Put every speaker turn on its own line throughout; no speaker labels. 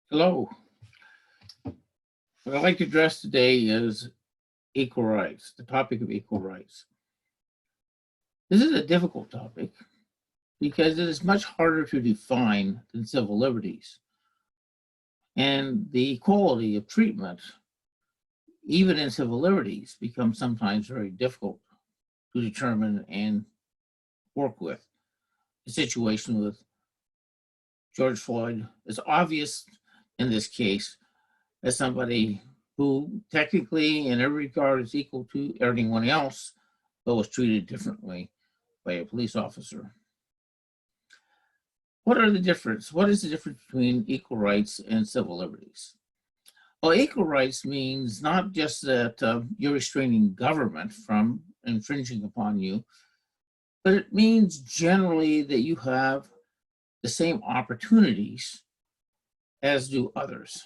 Hello. What I'd like to address today is equal rights, the topic of equal rights. This is a difficult topic because it is much harder to define than civil liberties. And the equality of treatment, even in civil liberties, becomes sometimes very difficult to determine and work with. The situation with George Floyd is obvious in this case as somebody who technically in every regard is equal to anyone else, but was treated differently by a police officer. What is the difference between equal rights and civil liberties? Well, equal rights means not just that you're restraining government from infringing upon you, but it means generally that you have the same opportunities as do others.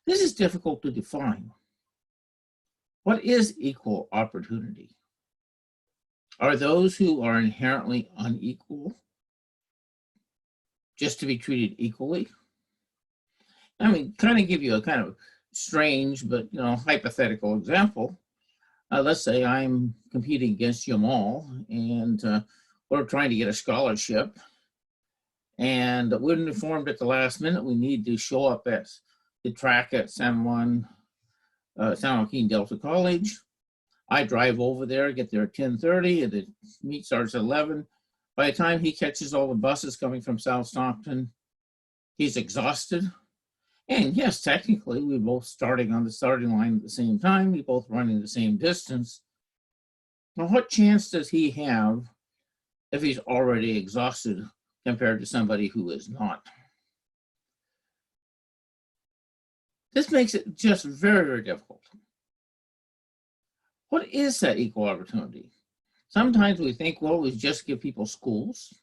This is difficult to define. What is equal opportunity? Are those who are inherently unequal just to be treated equally? I mean, kind of give you a kind of strange but hypothetical example. Let's say I'm competing against Jamal and we're trying to get a scholarship, and we're informed at the last minute we need to show up at the track at San Joaquin Delta College. I drive over there, get there at 10:30, and the meet starts at 11. By the time he catches all the buses coming from South Stockton, he's exhausted. And yes, technically, we're both starting on the starting line at the same time. We're both running the same distance. Now, what chance does he have if he's already exhausted compared to somebody who is not? This makes it just very, very difficult. What is that equal opportunity? Sometimes we think, well, we just give people schools.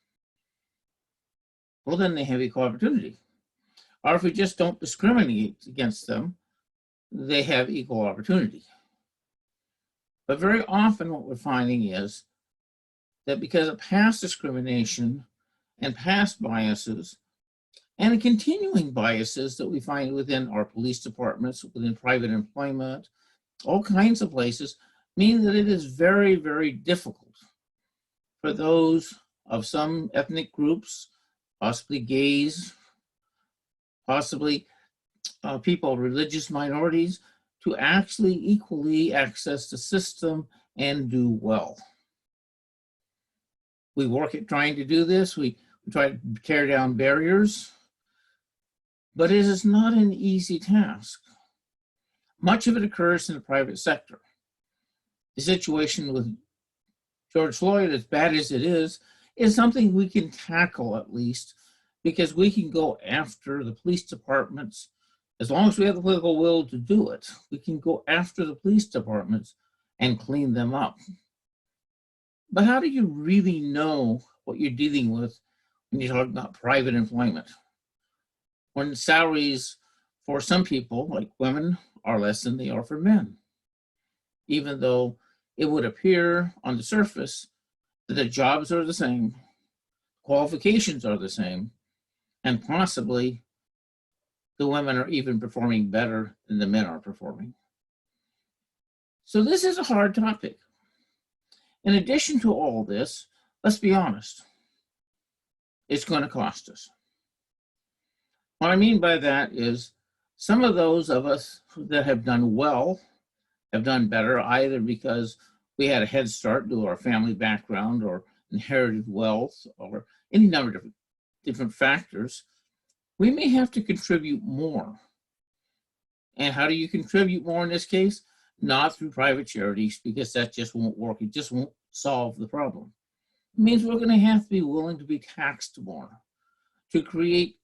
Well, then they have equal opportunity. Or if we just don't discriminate against them, they have equal opportunity. But very often what we're finding is that because of past discrimination and past biases, and continuing biases that we find within our police departments, within private employment, all kinds of places, mean that it is very, very difficult for those of some ethnic groups, possibly gays, possibly people of religious minorities, to actually equally access the system and do well. We work at trying to do this. We try to tear down barriers, but it is not an easy task. Much of it occurs in the private sector. The situation with George Floyd, as bad as it is something we can tackle at least, because we can go after the police departments. As long as we have the political will to do it, we can go after the police departments and clean them up. But how do you really know what you're dealing with when you talk about private employment? When salaries for some people, like women, are less than they are for men, even though it would appear on the surface that the jobs are the same, qualifications are the same, and possibly the women are even performing better than the men are performing. So this is a hard topic. In addition to all this, let's be honest, it's going to cost us. What I mean by that is some of those of us that have done well have done better, either because we had a head start due to our family background or inherited wealth or any number of different factors. We may have to contribute more. And how do you contribute more in this case? Not through private charities, because that just won't work. It just won't solve the problem. It means we're going to have to be willing to be taxed more to create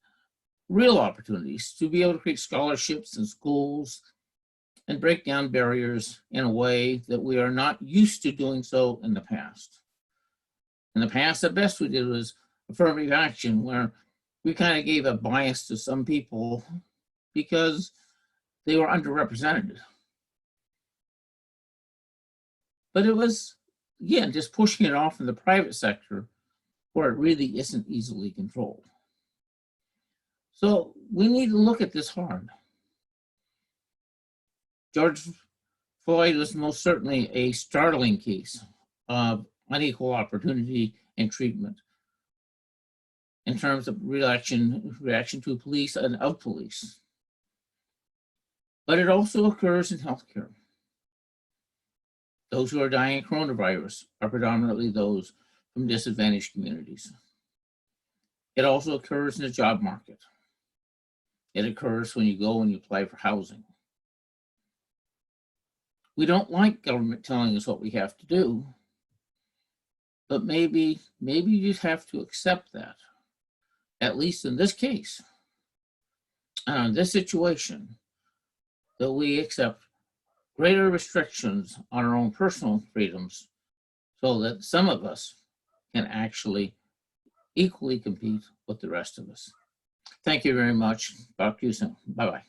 real opportunities, to be able to create scholarships in schools and break down barriers in a way that we are not used to doing so in the past. In the past, the best we did was affirmative action, where we kind of gave a bias to some people because they were underrepresented. But it was, again, just pushing it off in the private sector where it really isn't easily controlled. So we need to look at this hard. George Floyd was most certainly a startling case of unequal opportunity and treatment in terms of reaction to police and of police. But it also occurs in healthcare. Those who are dying of coronavirus are predominantly those from disadvantaged communities. It also occurs in the job market. It occurs when you go and you apply for housing. We don't like government telling us what we have to do, but maybe you just have to accept that, at least in this case, and in this situation, that we accept greater restrictions on our own personal freedoms so that some of us can actually equally compete with the rest of us. Thank you very much. Talk to you soon. Bye-bye.